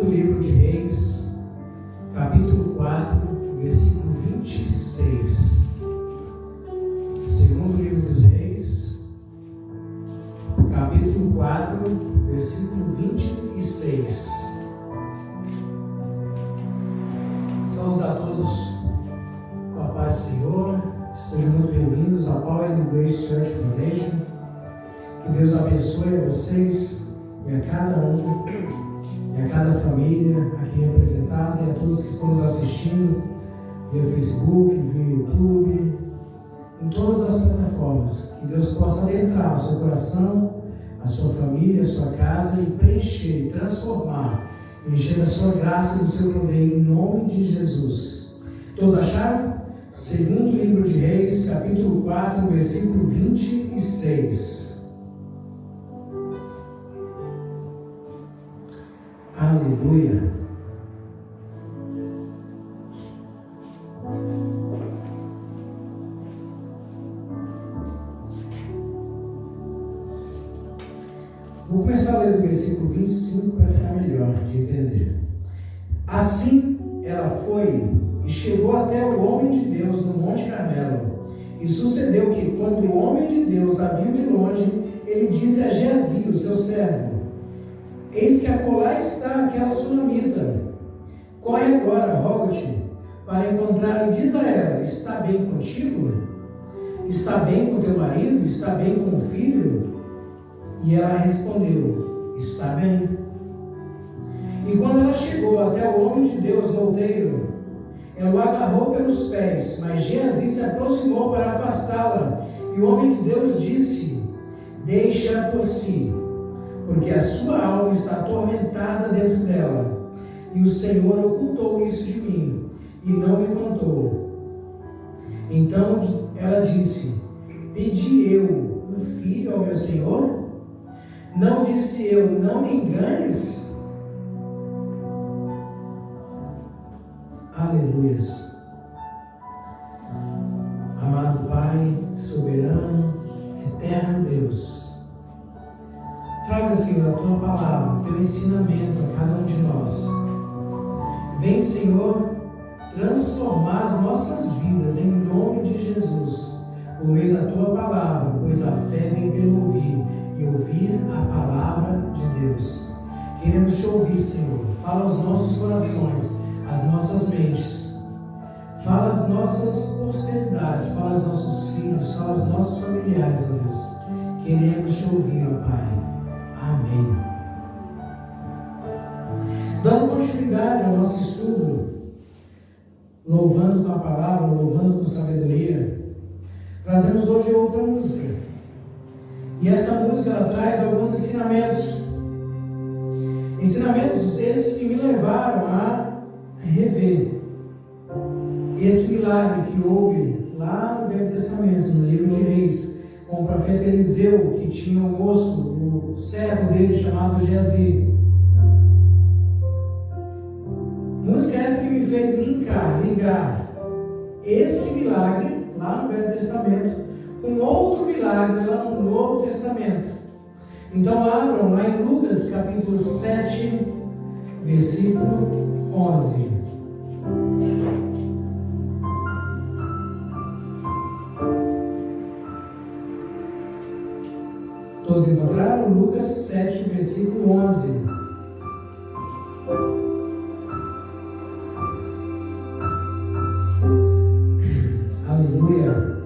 Segundo livro de Reis, capítulo 4, versículo 26. Segundo livro dos Reis, capítulo 4, versículo 26. Saúde a todos com a paz do Senhor. Sejam muito bem-vindos à Power and Grace Church Foundation. Que Deus abençoe a vocês e a cada um, e a cada família aqui representada, e a todos que estão nos assistindo via Facebook, via YouTube, em todas as plataformas. Que Deus possa adentrar o seu coração, a sua família, a sua casa, e preencher, transformar, encher a sua graça e do seu poder, em nome de Jesus. Todos acharam? Segundo livro de Reis, capítulo 4, versículo 26. Aleluia. Vou começar a ler do versículo 25 para ficar melhor de entender. Assim ela foi e chegou até o homem de Deus no Monte Carmelo. E sucedeu que, quando o homem de Deus a viu de longe, ele disse a Geazi, o seu servo: Eis que acolá está aquela sunamita. Corre agora, rogo-te, para encontrar, e diz a ela: está bem contigo? Está bem com teu marido? Está bem com o filho? E ela respondeu: está bem. E quando ela chegou até o homem de Deus no outeiro, ela o agarrou pelos pés, mas Geazi se aproximou para afastá-la. E o homem de Deus disse: deixa-a por si, porque a sua alma está atormentada dentro dela. E o Senhor ocultou isso de mim, e não me contou. Então ela disse: pedi eu um filho ao meu Senhor? Não disse eu: não me enganes? Aleluias. Amado Pai, soberano, eterno Deus, traga, Senhor, a Tua palavra, o Teu ensinamento a cada um de nós. Vem, Senhor, transformar as nossas vidas em nome de Jesus, por meio da Tua palavra, pois a fé vem pelo ouvir, e ouvir a palavra de Deus. Queremos Te ouvir, Senhor. Fala aos nossos corações, às nossas mentes. Fala às nossas posteridades, fala aos nossos filhos, fala aos nossos familiares, ó Deus. Queremos Te ouvir, ó Pai. Amém. Dando continuidade ao nosso estudo, louvando com a palavra, louvando com sabedoria, trazemos hoje outra música. E essa música ela traz alguns ensinamentos. Ensinamentos esses que me levaram a rever esse milagre que houve lá no Velho Testamento, no livro de Reis, com o profeta Eliseu, que tinha um moço, o servo dele chamado Geazi. Música essa que me fez ligar esse milagre lá no Velho Testamento com outro milagre lá no Novo Testamento. Então abram lá em Lucas capítulo 7, versículo 11. Todos encontraram? Lucas 7, versículo 11. Aleluia.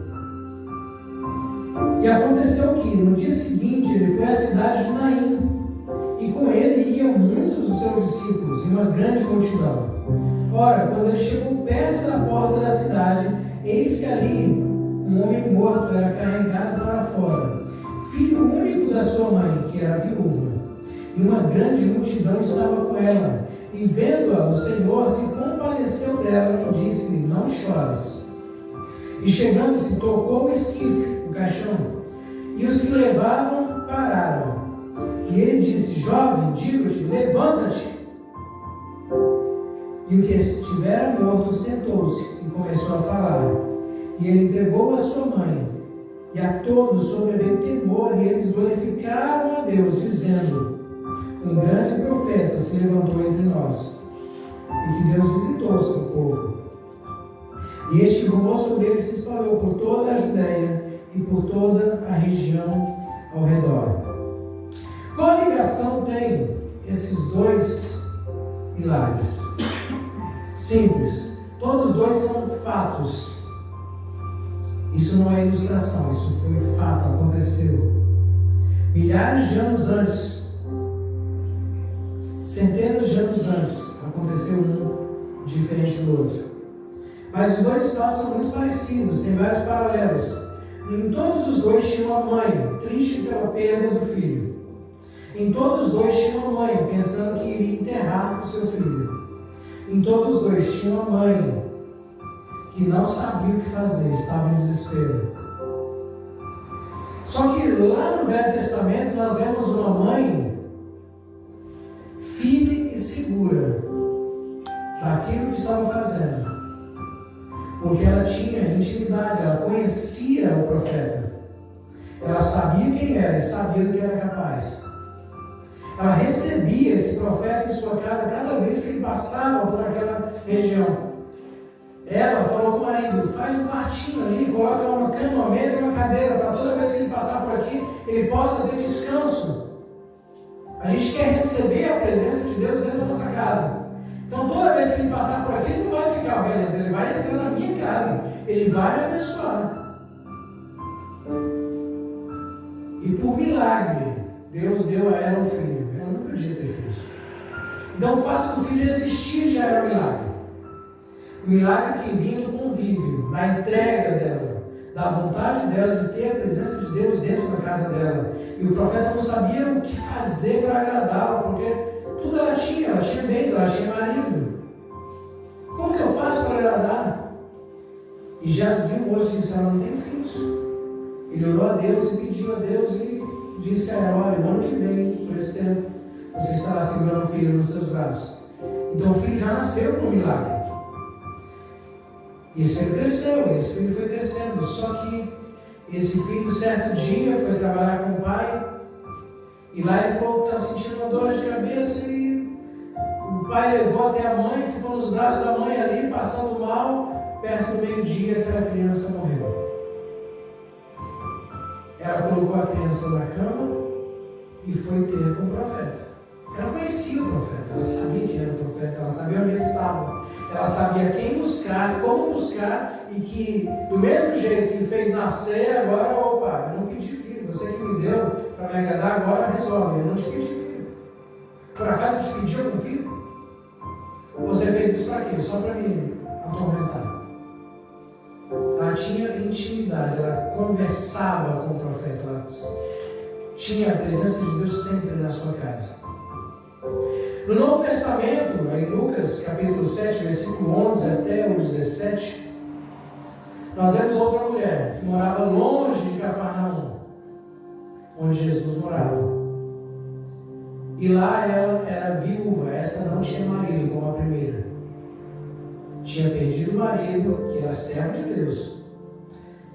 E aconteceu que, no dia seguinte, ele foi à cidade de Naim, e com ele iam muitos dos seus discípulos, e uma grande multidão. Ora, quando ele chegou perto da porta da cidade, eis que ali um homem morto era carregado para fora, filho único da sua mãe, que era viúva. E uma grande multidão estava com ela, e vendo-a, o Senhor se compadeceu dela e disse-lhe: não chores. E chegando-se, tocou o esquife, o caixão, e os que levavam pararam. E ele disse: jovem, digo-te, levanta-te. E o que estivera morto sentou-se e começou a falar. E ele entregou a sua mãe. E a todos sobreveio temor, e eles glorificavam a Deus, dizendo: um grande profeta se levantou entre nós, e que Deus visitou o seu povo. E este rumor sobre ele se espalhou por toda a Judéia e por toda a região ao redor. Qual ligação tem esses dois milagres? Simples. Todos dois são fatos. Isso não é ilustração, isso foi fato, aconteceu. Milhares de anos antes, centenas de anos antes, aconteceu um diferente do outro. Mas os dois fatos são muito parecidos, tem vários paralelos. Em todos os dois tinha uma mãe, triste pela perda do filho. Em todos os dois tinha uma mãe, pensando que iria enterrar o seu filho. Em todos os dois tinha uma mãe que não sabia o que fazer, estava em desespero. Só que lá no Velho Testamento nós vemos uma mãe firme e segura daquilo que estava fazendo, porque ela tinha intimidade, ela conhecia o profeta, ela sabia quem era e sabia do que era capaz. Ela recebia esse profeta em sua casa cada vez que ele passava por aquela região. Ela falou com o marido: faz um quartinho ali, coloca uma cama, uma mesa e uma cadeira, para toda vez que ele passar por aqui, ele possa ter descanso. A gente quer receber a presença de Deus dentro da nossa casa. Então toda vez que ele passar por aqui, ele não vai ficar beleza, ele vai entrar na minha casa, ele vai me abençoar. E por milagre, Deus deu a ela um filho. Ela não podia ter filhos. Então o fato do filho existir já era um milagre. O milagre que vinha do convívio, da entrega dela, da vontade dela de ter a presença de Deus dentro da casa dela. E o profeta não sabia o que fazer para agradá-la, porque tudo ela tinha bens, ela tinha marido. Como que eu faço para agradar? E já dizia o moço, disse: ela não tem filhos. Ele orou a Deus e pediu a Deus e disse a ela: olha, o ano que vem, por esse tempo, você estará segurando o filho nos seus braços. Então o filho já nasceu com um milagre. E esse filho cresceu, esse filho foi crescendo. Só que esse filho, certo dia, foi trabalhar com o pai. E lá ele falou que estava sentindo uma dor de cabeça. E o pai levou até a mãe, ficou nos braços da mãe ali, passando mal. Perto do meio-dia, aquela criança morreu. Ela colocou a criança na cama e foi ter com o profeta. Ela conhecia o profeta, ela sabia quem era o profeta, ela sabia onde ele estava, ela sabia quem buscar, como buscar, e que do mesmo jeito que fez nascer, agora, opa, eu não pedi filho, você que me deu para me agradar, agora resolve, eu não te pedi filho. Por acaso eu te pedi algum filho? Você fez isso para quê? Só para me atormentar. Ela tinha intimidade, ela conversava com o profeta, ela tinha a presença de Deus sempre na sua casa. No Novo Testamento, em Lucas capítulo 7, versículo 11 até o 17, nós vemos outra mulher que morava longe de Cafarnaum, onde Jesus morava. E lá ela era viúva, essa não tinha marido como a primeira. Tinha perdido o marido, que era servo de Deus,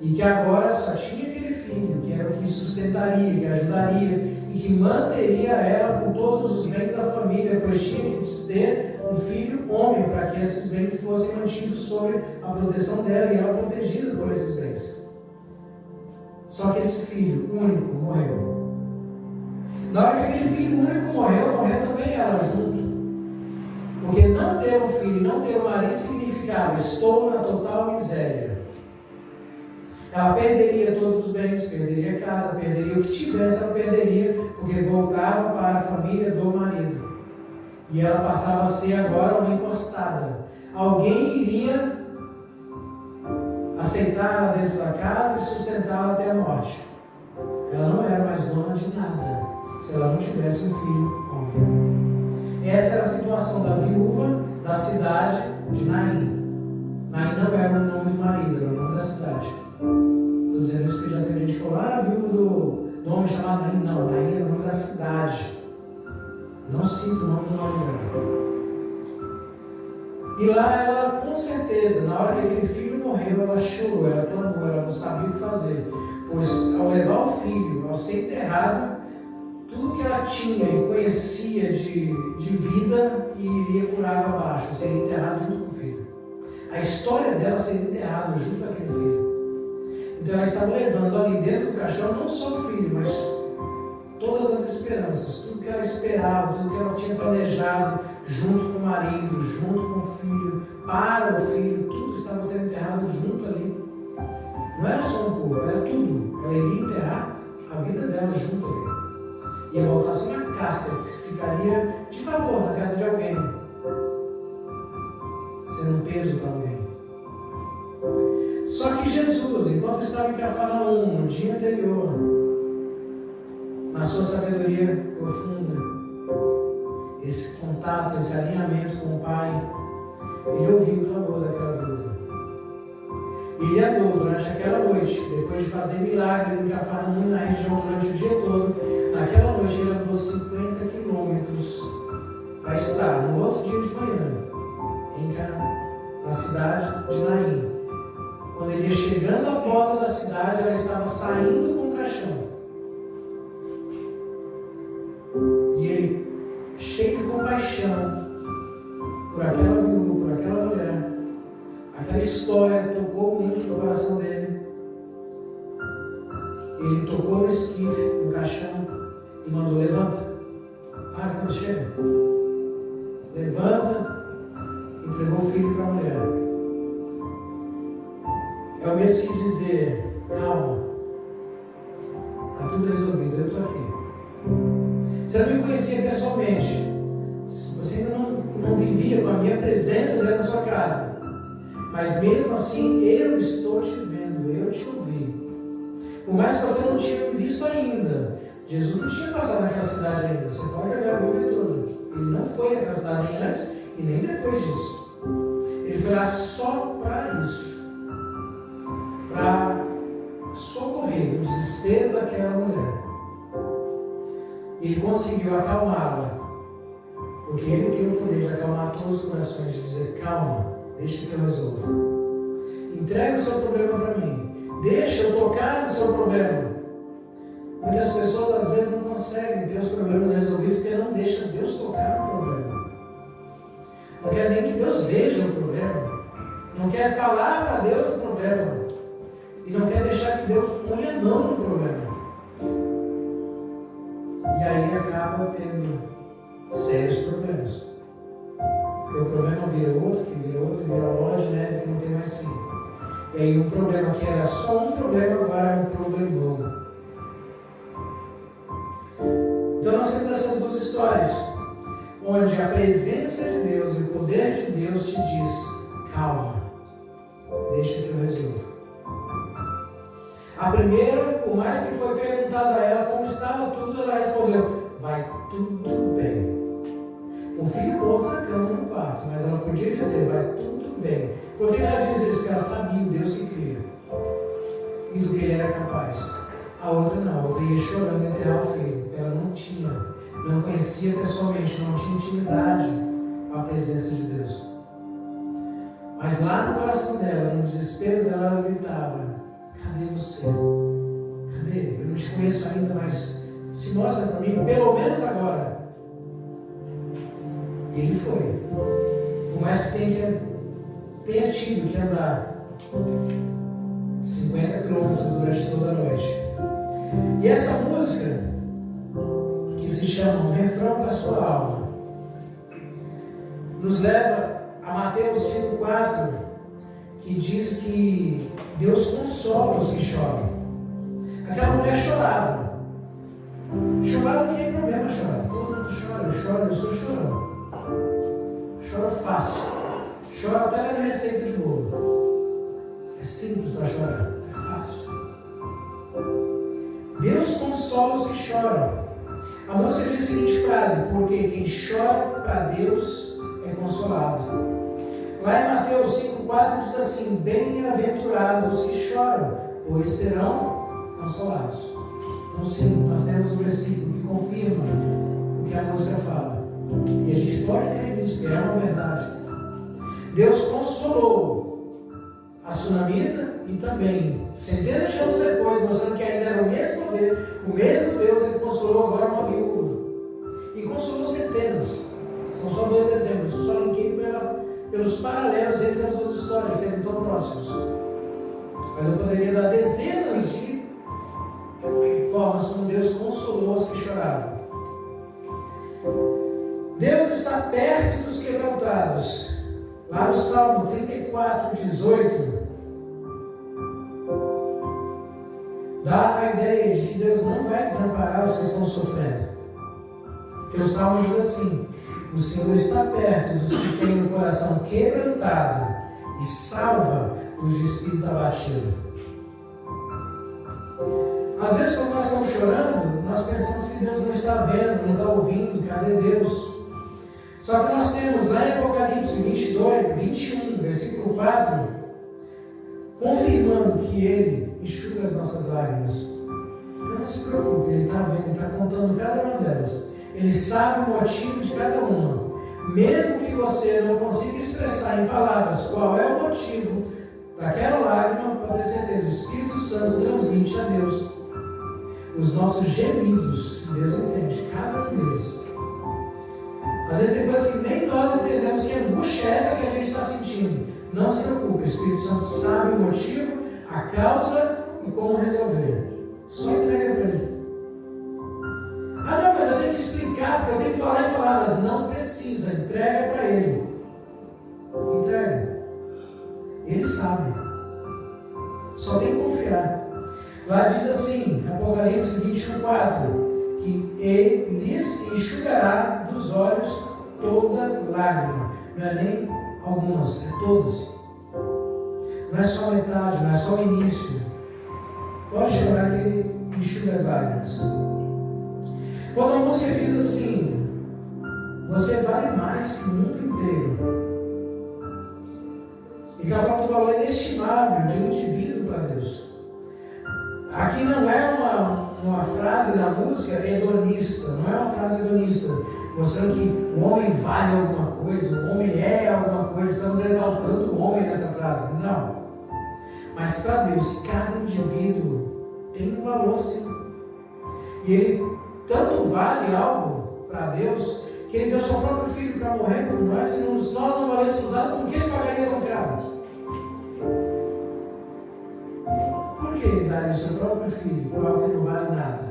e que agora só tinha aquele filho, que era o que sustentaria, que ajudaria e que manteria ela com todos os bens da família, pois tinha que ter um filho homem para que esses bens fossem mantidos sob a proteção dela e ela protegida por esses bens. Só que esse filho único morreu. Na hora que aquele filho único morreu também ela junto. Porque não ter um filho, não ter um marido significava: estou na total miséria. Ela perderia todos os bens, perderia a casa, perderia o que tivesse, ela perderia, porque voltava para a família do marido. E ela passava a ser agora uma encostada. Alguém iria aceitá-la dentro da casa e sustentá-la até a morte. Ela não era mais dona de nada, se ela não tivesse um filho homem. Essa era a situação da viúva da cidade de Naim. Naim não era o nome do marido, era o nome da cidade. Estou dizendo isso porque já teve gente que falou: a viúva do homem chamado Naim. Não, Naim era o nome da cidade. Não cito o nome do marido. E lá ela, com certeza, na hora que aquele filho morreu, ela chorou, ela clamou, ela não sabia o que fazer. Pois ao levar o filho, ao ser enterrado, tudo que ela tinha e conhecia de vida iria por água abaixo, seria enterrado junto com o filho. A história dela seria enterrada junto com aquele filho. Então ela estava levando ali dentro do caixão não só o filho, mas todas as esperanças, tudo que ela esperava, tudo que ela tinha planejado, junto com o marido, junto com o filho, para o filho, tudo estava sendo enterrado junto ali. Não era só um corpo, era tudo. Ela iria enterrar a vida dela junto ali. Ia voltar só uma casca, que ficaria de favor na casa de alguém, sendo um peso para alguém. Só que Jesus, enquanto estava em Cafarnaum, no dia anterior, na sua sabedoria profunda, esse contato, esse alinhamento com o Pai, ele ouviu o clamor daquela viúva. Ele andou durante aquela noite, depois de fazer milagres em Cafarnaum, na região durante o dia todo. Naquela noite ele andou 50 quilômetros para estar no outro dia de manhã, na cidade de Naim. Quando ele ia chegando à porta da cidade, ela estava saindo com o caixão. E ele, cheio de compaixão por aquela viúva, por aquela mulher, aquela história tocou muito no coração dele. Ele tocou no esquife, no caixão, e mandou: levanta. Para quando chega. Levanta, entregou o filho para a mulher. É o mesmo que dizer: calma, está tudo resolvido, eu estou aqui. Você não me conhecia pessoalmente, você ainda não vivia com a minha presença dentro da sua casa, mas mesmo assim eu estou te vendo, eu te ouvi. Por mais que você não tinha me visto ainda, Jesus não tinha passado naquela cidade ainda. Você pode olhar a Bíblia toda. Ele não foi naquela cidade nem antes e nem depois disso. Ele foi lá só para isso, para socorrer o desespero daquela mulher. Ele conseguiu acalmá-la, porque ele tem o poder de acalmar todos os corações, de dizer: calma, deixa que eu resolva. Entrega o seu problema para mim, deixa eu tocar no seu problema. Muitas pessoas às vezes não conseguem ter os problemas resolvidos porque não deixam Deus tocar no problema. Não quer nem que Deus veja o problema, não quer falar para Deus o problema, e não quer deixar que Deus ponha a mão no problema. E aí acaba tendo sérios problemas. Porque o problema vira outro, que vira outro, vira bola de neve que não tem mais fim. E aí um problema que era só um problema, agora é um problemão. Então nós temos essas duas histórias, onde a presença de Deus e o poder de Deus te diz: calma, deixa que eu resolvo. A primeira, por mais que foi perguntado a ela como estava tudo, ela respondeu: vai tudo bem. O filho morto na cama no quarto, mas ela podia dizer: vai tudo bem. Por que ela diz isso? Porque ela sabia o Deus que cria e do que ele era capaz. A outra não, a outra ia chorando enterrar o filho. Ela não conhecia pessoalmente, não tinha intimidade com a presença de Deus. Mas lá no coração dela, no desespero dela, ela gritava: cadê você? Cadê? Eu não te conheço ainda, mas se mostra para mim, pelo menos agora. E ele foi. Por mais que tenha tido que andar 50 quilômetros durante toda a noite. E essa música, que se chama Um Refrão para a Sua Alma, nos leva a Mateus 5,4, que diz que Deus consola os que choram. Aquela mulher chorava. Chorar não tem problema chorar. Todo mundo chora, eu choro, eu estou chorando. Choro fácil. Choro até na receita de bolo. É simples para chorar, é fácil. Deus consola os que choram. A música diz a seguinte frase: porque quem chora para Deus é consolado. Lá em Mateus 5,4 diz assim: bem-aventurados os que choram, pois serão consolados. Então sim, nós temos um versículo que confirma o que a música fala. E a gente pode crer nisso, porque é uma verdade. Deus consolou a sunamita e também, centenas de anos depois, mostrando que ainda era o mesmo poder, o mesmo Deus, ele consolou agora uma viúva. E consolou centenas. São só dois exemplos. Eu só linkei pelos paralelos entre as duas histórias, sendo tão próximos. Mas eu poderia dar dezenas de formas como Deus consolou os que choravam. Deus está perto dos quebrantados. Lá no Salmo 34, 18, dá a ideia de que Deus não vai desamparar os que estão sofrendo. Porque o Salmo diz assim: o Senhor está perto dos que têm o coração quebrantado e salva os de espírito abatido. Às vezes, quando nós estamos chorando, nós pensamos que Deus não está vendo, não está ouvindo. Cadê Deus? Só que nós temos lá em Apocalipse 21, versículo 4, confirmando que Ele enxuga as nossas lágrimas. Então não se preocupe, Ele está vendo, Ele está contando cada uma delas. Ele sabe o motivo de cada uma. Mesmo que você não consiga expressar em palavras qual é o motivo daquela lágrima, pode ter certeza, o Espírito Santo transmite a Deus os nossos gemidos. Deus entende cada um deles. Às vezes tem coisas que nem nós entendemos que angústia é essa que a gente está sentindo. Não se preocupe, o Espírito Santo sabe o motivo, a causa e como resolver. Só entrega para Ele. Ah não, mas eu tenho que explicar, porque eu tenho que falar em palavras. Não precisa, entrega para Ele. Entrega. Ele sabe. Só tem que confiar. Lá diz assim, Apocalipse 21:4, que Ele lhes enxugará dos olhos toda lágrima. Não é nem algumas, é todas. Não é só a metade, não é só o início. Pode chorar que Ele enxuga as lágrimas. Quando a música diz assim: você vale mais que o mundo inteiro, ele está falando do valor inestimável de um indivíduo para Deus. Aqui não é uma frase da música hedonista, não é uma frase hedonista, mostrando que o homem vale alguma coisa, o homem é alguma coisa, estamos exaltando o homem nessa frase. Não. Mas para Deus, cada indivíduo tem um valor, sim. E Ele tanto vale algo para Deus, que Ele deu seu próprio filho para morrer por nós. Se nós não valêssemos nada, por que Ele pagaria tão caro? Por que Ele daria o seu próprio filho por algo que não vale nada?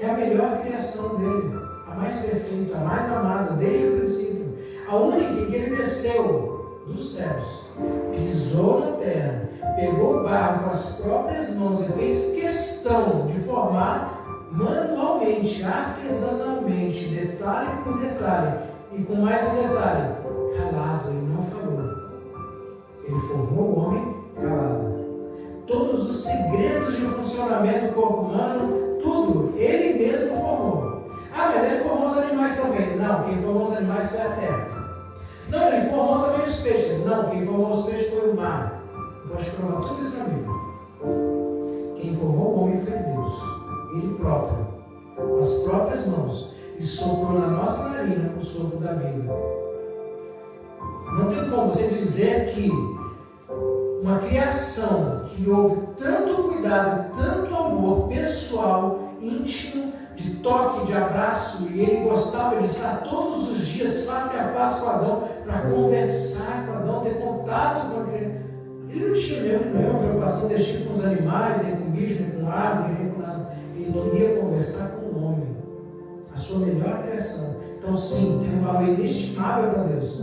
É a melhor criação dele, a mais perfeita, a mais amada, desde o princípio. A única em que Ele desceu dos céus, pisou na terra, pegou o barro com as próprias mãos e fez questão de formar manualmente, artesanalmente, detalhe por detalhe, e com mais um detalhe, calado, Ele não falou. Ele formou o homem calado. Todos os segredos de funcionamento do corpo humano, tudo, Ele mesmo formou. Ah, mas Ele formou os animais também. Não, quem formou os animais foi a terra. Não, Ele formou também os peixes. Não, quem formou os peixes foi o mar. Pode provar tudo isso na Bíblia. Quem formou o homem foi Deus. Ele próprio, com as próprias mãos, e soprou na nossa narina o sopro da vida. Não tem como você dizer que uma criação que houve tanto cuidado, tanto amor pessoal, íntimo, de toque, de abraço, e Ele gostava de estar todos os dias face a face com Adão, para conversar com Adão, ter contato com a criança. Ele não tinha nenhuma preocupação desse tipo com os animais, nem com bicho, nem com árvore, nem com nada. Ele queria conversar com o homem, a sua melhor criação. Então sim, tem um valor inestimável para Deus.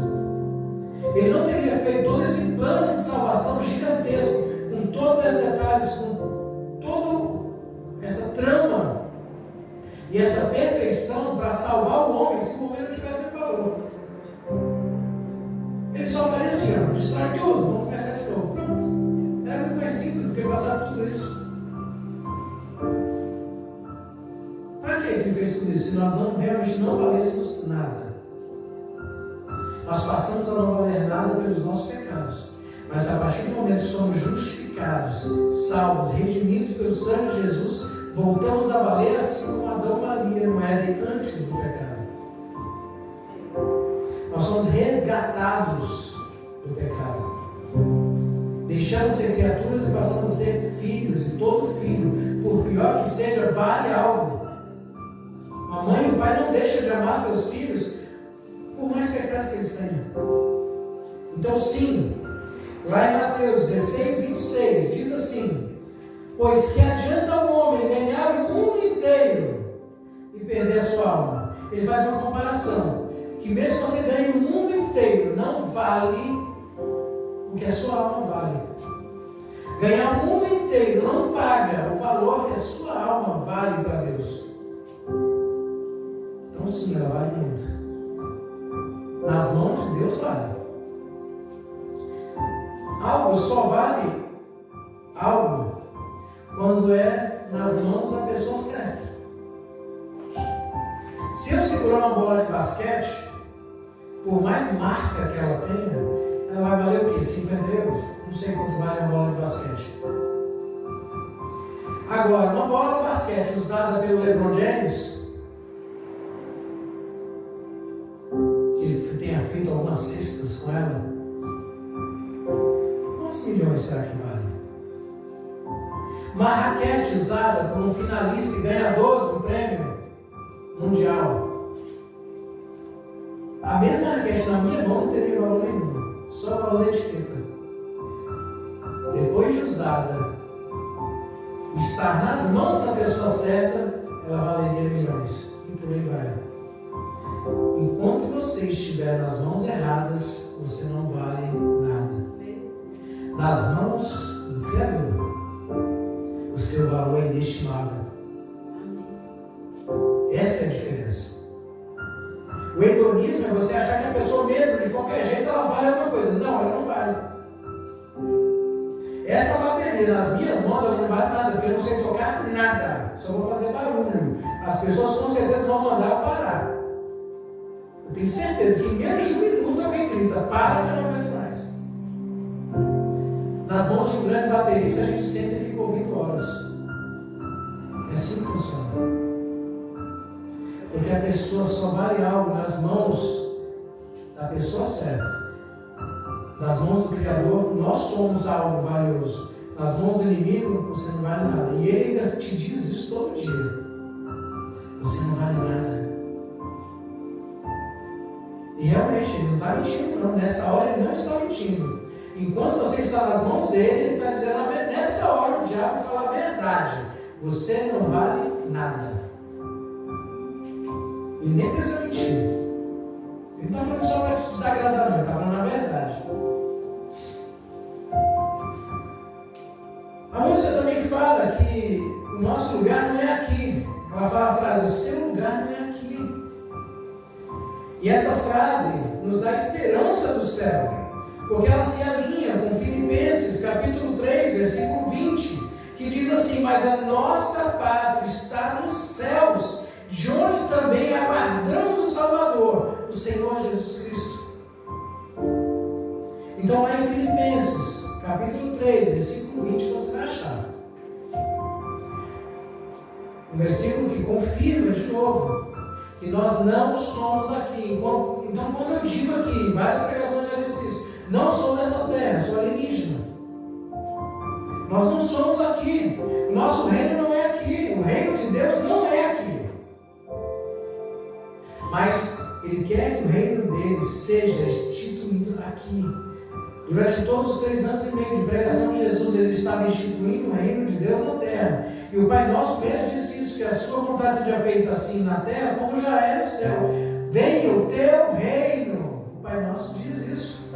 Ele não teria feito todo esse plano de salvação gigantesco, com todos os detalhes, com toda essa trama e essa perfeição para salvar o homem, se o homem não tivesse nem valor. Ele só faria assim: destrói tudo, vamos começar de novo. Pronto. Era muito mais simples do que passar por tudo isso. Para que Ele fez tudo isso? Se nós realmente não valêssemos nada. Nós passamos a não valer nada pelos nossos pecados. Mas a partir do momento que somos justificados, salvos, redimidos pelo sangue de Jesus, voltamos a valer assim como Adão valia no Éden antes do pecado. Nós somos resgatados do pecado. Deixamos de ser criaturas e passamos a ser filhos, e todo filho, por pior que seja, vale algo. A mãe e o pai não deixam de amar seus filhos, por mais pecados que eles tenham. Então, sim, lá em Mateus 16, 26, diz assim: pois que adianta o homem ganhar o mundo inteiro e perder a sua alma? Ele faz uma comparação, que mesmo que você ganhe o mundo inteiro, não vale o que a sua alma vale. Ganhar o mundo inteiro não paga o valor que a sua alma vale para Deus. Então sim, ela vale muito. Nas mãos de Deus vale. Algo só vale algo quando é nas mãos da pessoa certa. Se eu segurar uma bola de basquete, por mais marca que ela tenha, ela vai valer o quê? 50 euros? Não sei quanto vale uma bola de basquete. Agora, uma bola de basquete usada pelo LeBron James, que ele tenha feito algumas cestas com ela, quantos milhões será que vale? Uma raquete usada por um finalista e ganhador de um prêmio mundial, a mesma raquete na minha mão não teria valor nenhum, só valor da etiqueta. Depois de usada, estar nas mãos da pessoa certa, ela valeria milhões. E por aí vai. Enquanto você estiver nas mãos erradas, você não vale nada. Nas mãos do Criador, o seu valor é inestimável. Essa é a diferença. O hedonismo é você achar que a pessoa mesmo, de qualquer jeito, ela vale alguma coisa. Não, ela não vale. Essa bateria nas minhas mãos, ela não vale nada, porque eu não sei tocar nada. Só vou fazer barulho. As pessoas com certeza vão mandar eu parar. Eu tenho certeza que em menos de um minuto alguém grita: para que eu não aguento mais. Nas mãos de um grande baterista, a gente senta e fica ouvindo horas. É assim que funciona. Porque a pessoa só vale algo nas mãos da pessoa certa. Nas mãos do Criador, nós somos algo valioso. Nas mãos do inimigo, você não vale nada. E ele ainda te diz isso todo dia. Você não vale nada. E realmente, ele não está mentindo, não. Nessa hora, ele não está mentindo. Enquanto você está nas mãos dele, ele está dizendo: nessa hora, o diabo fala a verdade. Você não vale nada. E nem precisa mentir. Ele não está falando só para te desagradar, não. Ele está falando a verdade. A música também fala que o nosso lugar não é aqui. Ela fala a frase: o seu lugar não é aqui. E essa frase nos dá esperança do céu, porque ela se alinha com Filipenses capítulo 3, versículo 20, que diz assim: mas a nossa pátria está nos céus, de onde também aguardamos o Salvador, o Senhor Jesus Cristo. Então lá em Filipenses capítulo 3, versículo 20, você vai achar um versículo que confirma de novo que nós não somos daqui. Então, quando eu digo aqui, em várias pregações já disse isso: não sou dessa terra, sou alienígena. Nós não somos daqui. O nosso reino não é aqui. O reino de Deus não é aqui. Mas Ele quer que o reino dele seja instituído aqui. Durante todos os 3 anos e meio de pregação de Jesus, Ele estava instituindo o reino de Deus na terra. E o Pai Nosso mesmo disse isso, que a sua vontade seja feita assim na terra, como já é no céu. Venha o teu reino. O Pai Nosso diz isso.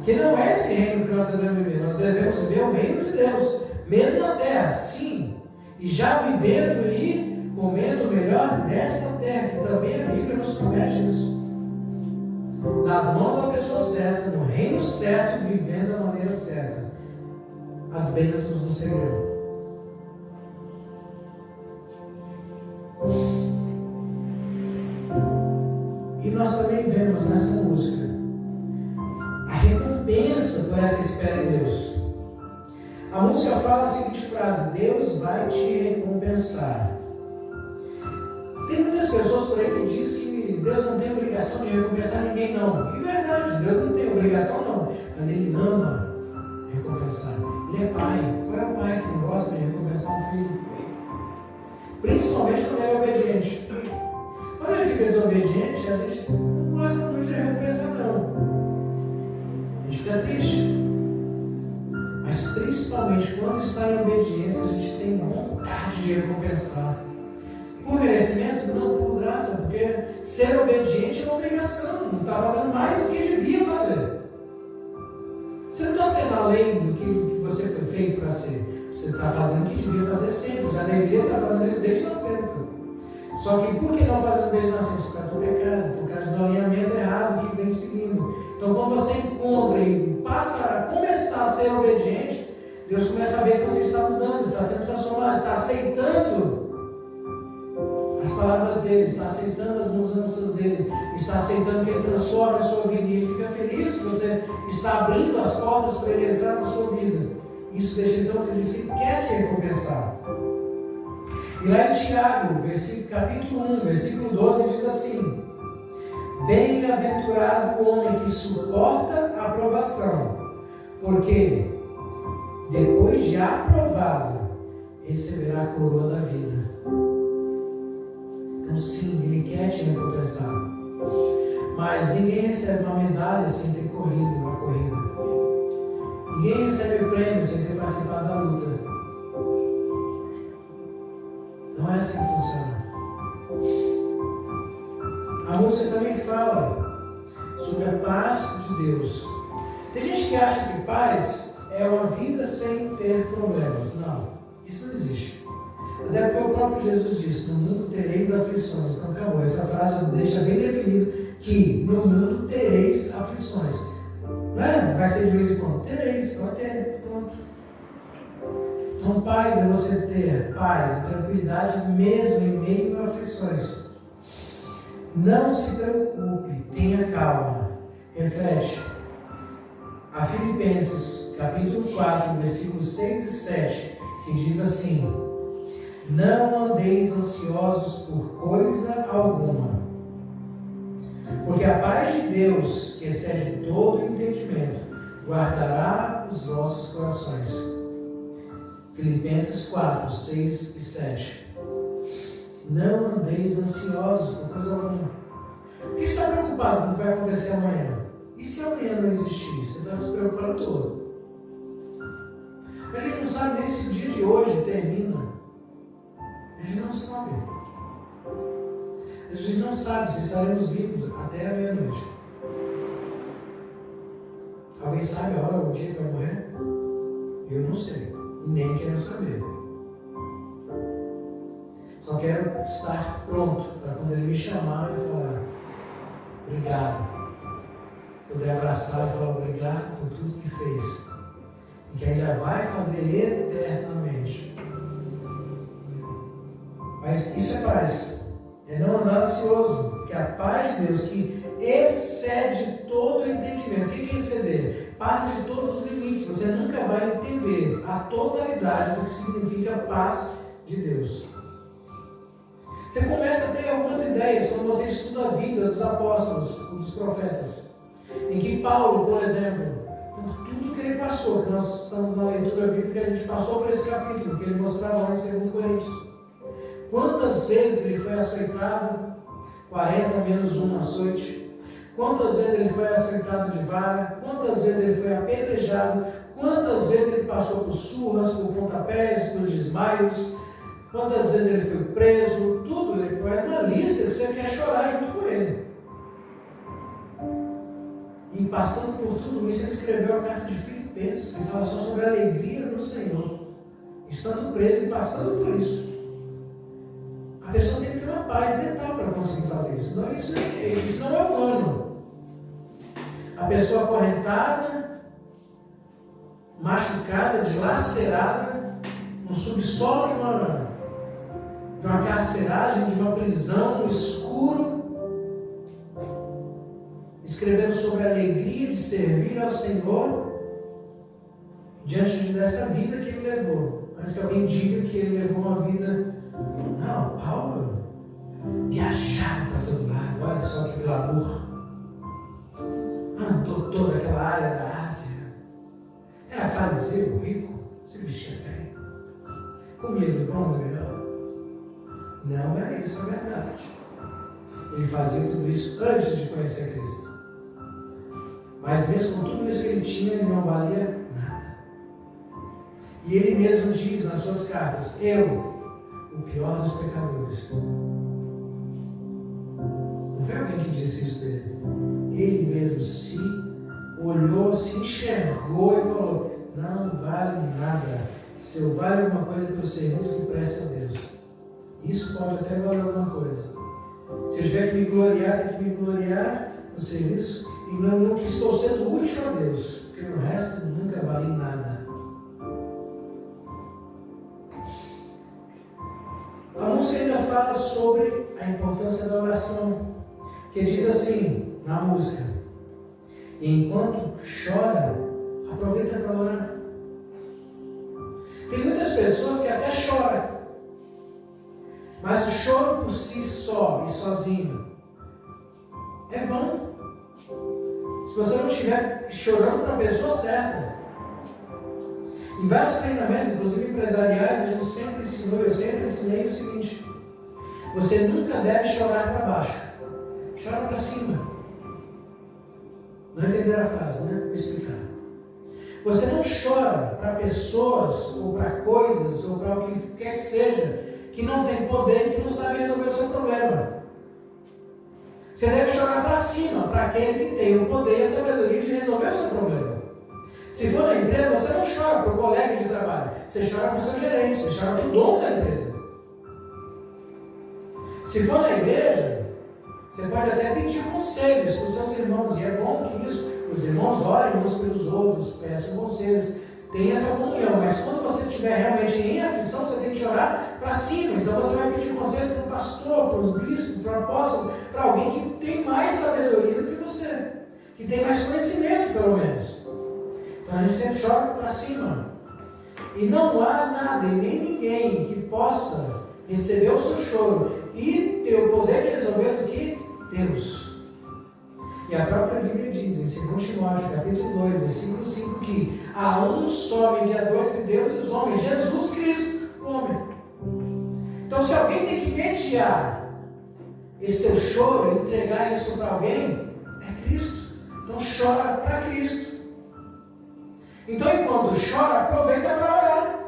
Que não é esse reino que nós devemos viver. Nós devemos viver o reino de Deus, mesmo na terra, sim. E já vivendo e comendo o melhor desta terra, que também a Bíblia nos promete isso. Nas mãos da pessoa certa, no reino certo, vivendo da maneira certa, as bênçãos do Senhor. E nós também vemos nessa música a recompensa por essa espera em Deus. A música fala a seguinte frase: Deus vai te recompensar. Tem muitas pessoas por aí que dizem que que Deus não tem obrigação de recompensar ninguém, não. E verdade, Deus não tem obrigação, não. Mas Ele ama recompensar. Ele é pai. Qual é o pai que não gosta de recompensar um filho? Principalmente quando ele é obediente. Quando ele fica desobediente, a gente não gosta muito de recompensar, não. A gente fica triste. Mas principalmente quando está em obediência, a gente tem vontade de recompensar. Por merecimento? Não, por graça, porque ser obediente é uma obrigação, não está fazendo mais do que devia fazer. Você não está sendo além do que você foi feito para ser. Você está fazendo o que devia fazer sempre, já deveria estar fazendo isso desde nascença. Só que por que não fazendo desde nascença? Por causa do pecado, por causa do alinhamento errado que vem seguindo. Então quando você encontra e passa a começar a ser obediente, Deus começa a ver que você está mudando, está sendo transformado, está aceitando as palavras dele, está aceitando as mudanças dele, está aceitando que ele transforma a sua vida e ele fica feliz que você está abrindo as portas para ele entrar na sua vida. Isso deixa ele tão feliz que ele quer te recompensar. E lá em Tiago, capítulo 1, versículo 12, diz assim: bem-aventurado o homem que suporta a aprovação, porque depois de aprovado, receberá a coroa da vida. Então sim, Ele quer te recompensar. Mas ninguém recebe uma medalha sem ter corrido uma corrida. Ninguém recebe prêmio sem ter participado da luta. Não é assim que funciona. A música também fala sobre a paz de Deus. Tem gente que acha que paz é uma vida sem ter problemas. Não, isso não existe. Até porque o próprio Jesus disse: no mundo tereis aflições. Então acabou. Essa frase deixa bem definido que no mundo tereis aflições. Não é? Vai ser de vez em quando. Tereis, pode ter, pronto. Então paz é você ter paz e tranquilidade mesmo em meio a aflições. Não se preocupe, tenha calma. Reflete. A Filipenses, capítulo 4, versículos 6 e 7, que diz assim: não andeis ansiosos por coisa alguma, porque a paz de Deus, que excede todo entendimento, guardará os vossos corações. Filipenses 4, 6 e 7. Não andeis ansiosos por coisa alguma. Por que está preocupado com o que vai acontecer amanhã? E se amanhã não existir? Você está se preocupando todo. A gente não sabe nem se o dia de hoje termina. A gente não sabe. A gente não sabe se estaremos vivos até a meia-noite. Alguém sabe a hora ou o dia que vai morrer? Eu não sei. E nem quero saber. Só quero estar pronto para quando Ele me chamar e falar: obrigado. Poder abraçar e falar obrigado por tudo que fez. E que ainda vai fazer eternamente. Mas isso é paz. É não andar ansioso. Porque a paz de Deus, que excede todo o entendimento. O que é exceder? Passa de todos os limites. Você nunca vai entender a totalidade do que significa a paz de Deus. Você começa a ter algumas ideias quando você estuda a vida dos apóstolos, dos profetas. Em que Paulo, por exemplo, por tudo que ele passou, que nós estamos na leitura bíblica, a gente passou por esse capítulo, que ele mostrava lá em 2 Coríntios. Quantas vezes ele foi açoitado? 40 menos 1 açoite. Quantas vezes ele foi açoitado de vara? Quantas vezes ele foi apedrejado? Quantas vezes ele passou por surras, por pontapés, por desmaios? Quantas vezes ele foi preso? Tudo. Ele faz uma lista que você quer chorar junto com ele. E passando por tudo isso, ele escreveu a carta de Filipenses, que fala só sobre a alegria no Senhor. Estando preso e passando por isso. A pessoa tem que ter uma paz mental para conseguir fazer isso. Senão isso não é humano. A pessoa acorrentada, machucada, dilacerada, no subsolo de uma carceragem, de uma prisão no escuro, escrevendo sobre a alegria de servir ao Senhor diante dessa vida que ele levou. Antes que alguém diga que ele levou uma vida... Não, Paulo viajaram para todo lado, olha só que glamour. Andou toda aquela área da Ásia. Era fariseu, rico, se vestia bem. Comia do bom, do melhor. Não é isso a verdade. Ele fazia tudo isso antes de conhecer Cristo. Mas mesmo com tudo isso que ele tinha, ele não valia nada. E ele mesmo diz nas suas cartas: eu, o pior dos pecadores. Não foi alguém que disse isso dele. Ele mesmo se olhou, se enxergou e falou: não vale nada. Se eu vale alguma coisa pelo serviço que presta a Deus. Isso pode até valer alguma coisa. Se eu tiver que me gloriar, tenho que me gloriar no serviço e não no que estou sendo útil a Deus, porque no resto nunca vale nada. A música ainda fala sobre a importância da oração, que diz assim na música: enquanto chora, aproveita para orar. Tem muitas pessoas que até choram, mas o choro por si só e sozinho é vão. Se você não estiver chorando para a pessoa certa. Em vários treinamentos, inclusive empresariais, a gente sempre ensinou, eu sempre ensinei o seguinte: você nunca deve chorar para baixo, chora para cima. Não entenderam a frase, né? Vou explicar. Você não chora para pessoas, ou para coisas, ou para o que quer que seja, que não tem poder, que não sabe resolver o seu problema. Você deve chorar para cima, para aquele que tem o poder e a sabedoria de resolver o seu problema. Se for na empresa, você não chora para o colega de trabalho, você chora para o seu gerente, você chora para o dono da empresa. Se for na igreja, você pode até pedir conselhos para os seus irmãos, e é bom que isso, os irmãos orem uns pelos outros, peçam conselhos, tem essa comunhão, mas quando você estiver realmente em aflição, você tem que chorar para cima. Então você vai pedir conselho para o pastor, para os bispos, para o apóstolo, para alguém que tem mais sabedoria do que você, que tem mais conhecimento, pelo menos. Então a gente sempre chora para cima. E não há nada e nem ninguém que possa receber o seu choro e ter o poder de resolver do que Deus. E a própria Bíblia diz, em 2 Timóteo, capítulo 2, versículo 5, que há um só mediador entre Deus e os homens, Jesus Cristo, o homem. Então, se alguém tem que mediar esse seu choro e entregar isso para alguém, é Cristo. Então, chora para Cristo. Então, enquanto chora, aproveita para orar.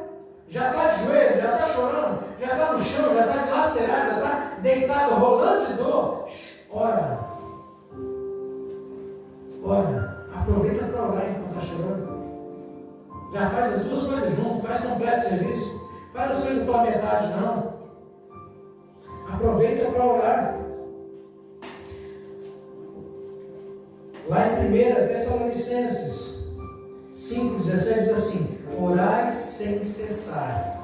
Já está de joelho, já está chorando, já está no chão, já está dilacerado, já está deitado, rolando de dor. Ora. Ora, aproveita para orar enquanto está chorando. Já faz as duas coisas junto, faz completo serviço. Faz as coisas pela metade, não. Aproveita para orar. Lá em 1 Tessalonicenses 5,17 diz assim: orai sem cessar.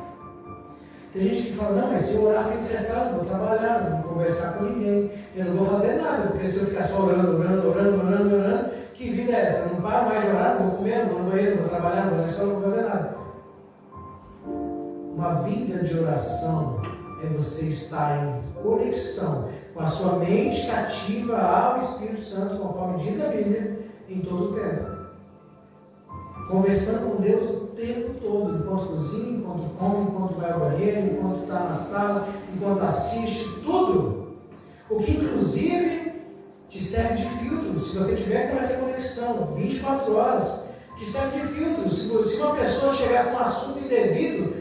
Tem gente que fala: não, mas se eu orar sem cessar, eu não vou trabalhar, não vou conversar com ninguém, eu não vou fazer nada, porque se eu ficar só orando, que vida é essa? Eu não paro mais de orar, não vou comer, não vou no banheiro, não vou trabalhar, não vou na escola, não vou fazer nada. Uma vida de oração é você estar em conexão com a sua mente cativa ao Espírito Santo, conforme diz a Bíblia, em todo o tempo. Conversando com Deus o tempo todo, enquanto cozinha, enquanto come, enquanto vai ao banheiro, enquanto está na sala, enquanto assiste, tudo. O que inclusive te serve de filtro. Se você tiver com essa conexão 24 horas, te serve de filtro. Se uma pessoa chegar com um assunto indevido,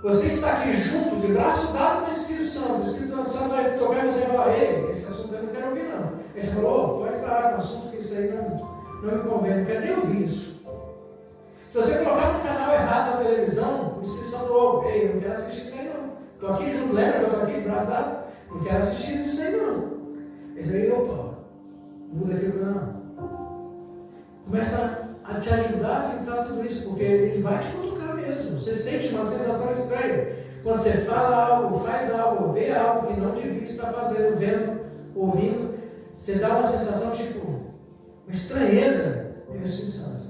você está aqui junto, de braço dado com o Espírito Santo. O Espírito Santo vai tocar e você vai falar: ei, esse assunto eu não quero ouvir não. Aí você falou: pode parar com o assunto, que isso aí não me convém, não quero nem ouvir isso. Se você colocar no canal errado na televisão, o Espírito Santo ouve: ei, eu não quero assistir isso aí não. Estou aqui junto, lembra que eu estou aqui de braço dado? Não quero assistir isso aí não. Isso aí, opa, muda aqui o canal. Começa a te ajudar a filtrar tudo isso, porque ele vai te cutucar mesmo. Você sente uma sensação estranha. Quando você fala algo, faz algo, vê algo que não devia estar fazendo, vendo, ouvindo, você dá uma sensação tipo, uma estranheza. É o Espírito Santo.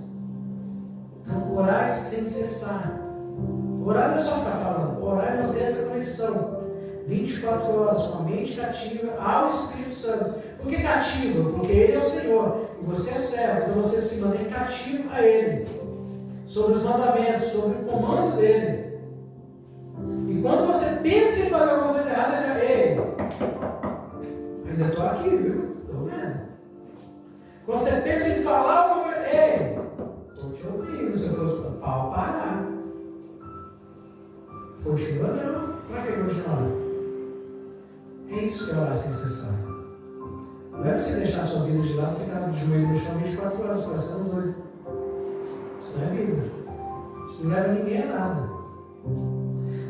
Então, orar sem cessar. Orar não é só ficar falando, orar é manter essa conexão. 24 horas com a mente cativa ao Espírito Santo. Por que cativa? Porque Ele é o Senhor e você é servo, então você se mantém cativo a Ele, sobre os mandamentos, sobre o comando dEle. E quando você pensa em fazer alguma coisa errada, já ainda estou aqui, viu? Estou vendo. Quando você pensa em falar alguma coisa, estou te ouvindo, se eu fosse pau parar. Continua não. Para que continuar? É isso que é orar sem cessar. Não é você deixar a sua vida de lado e ficar de joelho no chão 24 horas, parecendo doido. Isso não é vida. Isso não leva ninguém a nada.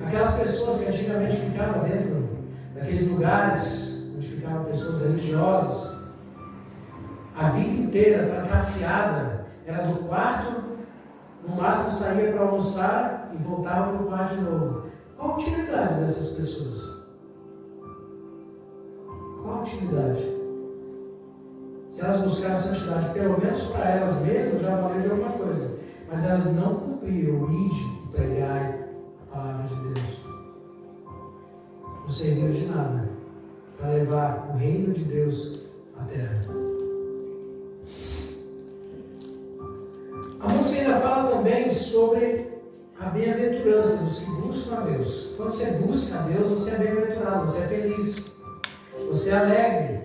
Aquelas pessoas que antigamente ficavam dentro daqueles lugares onde ficavam pessoas religiosas, a vida inteira trancafiada, era do quarto, no máximo saía para almoçar e voltava para o quarto de novo. Qual a utilidade dessas pessoas? Qual a utilidade? Se elas buscaram santidade, pelo menos para elas mesmas, já valeu de alguma coisa. Mas elas não cumpriram o ide e pregai a palavra de Deus. Não serviu de nada para levar o reino de Deus à terra. A música ainda fala também sobre a bem-aventurança dos que buscam a Deus. Quando você busca a Deus, você é bem-aventurado, você é feliz, você é alegre.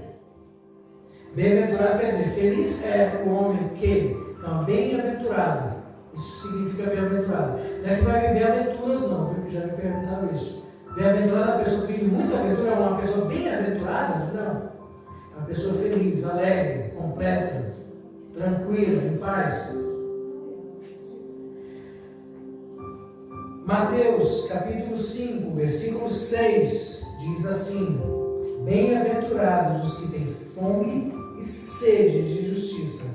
Bem-aventurado quer dizer, feliz é o homem que, então, bem-aventurado. Isso significa bem-aventurado. Não é que vai viver aventuras, não, viu? Já me perguntaram isso. Bem-aventurado é uma pessoa que vive muita aventura, é uma pessoa bem-aventurada? Não. É uma pessoa feliz, alegre, completa, tranquila, em paz. Mateus capítulo 5, versículo 6, diz assim: bem-aventurados os que têm fome e sede de justiça,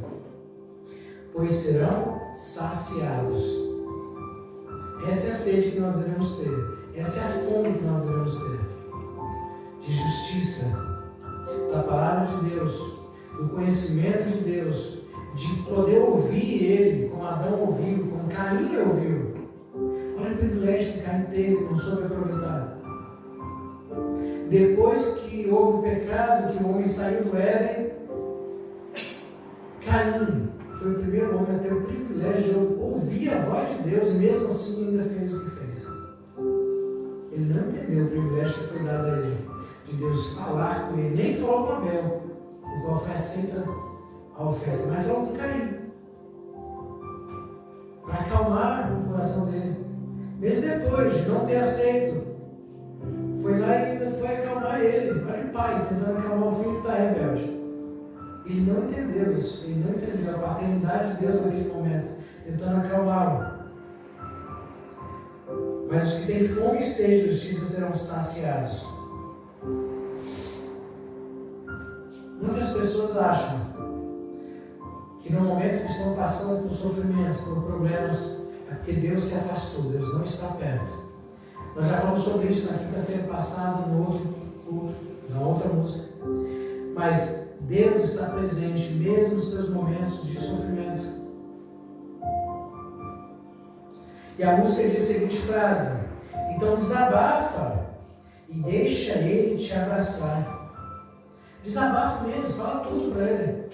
pois serão saciados. Essa é a sede que nós devemos ter, essa é a fome que nós devemos ter, de justiça, da palavra de Deus, do conhecimento de Deus, de poder ouvir Ele, como Adão ouviu, como Caim ouviu. Olha o privilégio que Caim teve, não soube aproveitar. Depois que houve o pecado, que o homem saiu do Éden, Caim foi o primeiro homem a ter o privilégio de ouvir a voz de Deus e mesmo assim ainda fez o que fez. Ele não entendeu o privilégio que foi dado a ele, de Deus falar com ele, nem falou com Abel, o qual foi aceita a oferta, mas falou com Caim, para acalmar o coração dele. Mesmo depois de não ter aceito, foi lá e ainda foi acalmar ele. Olha o pai tentando acalmar o filho que está rebelde. Ele não entendeu isso, ele não entendeu a paternidade de Deus naquele momento, tentando acalmá-lo. Mas os que têm fome e sede de justiça serão saciados. Muitas pessoas acham que no momento que estão passando por sofrimentos, por problemas, é porque Deus se afastou, Deus não está perto. Nós já falamos sobre isso na quinta-feira passada, no outro culto, na outra música. Mas Deus está presente mesmo nos seus momentos de sofrimento. E a música diz a seguinte frase: então desabafa e deixa Ele te abraçar. Desabafa mesmo, fala tudo para Ele.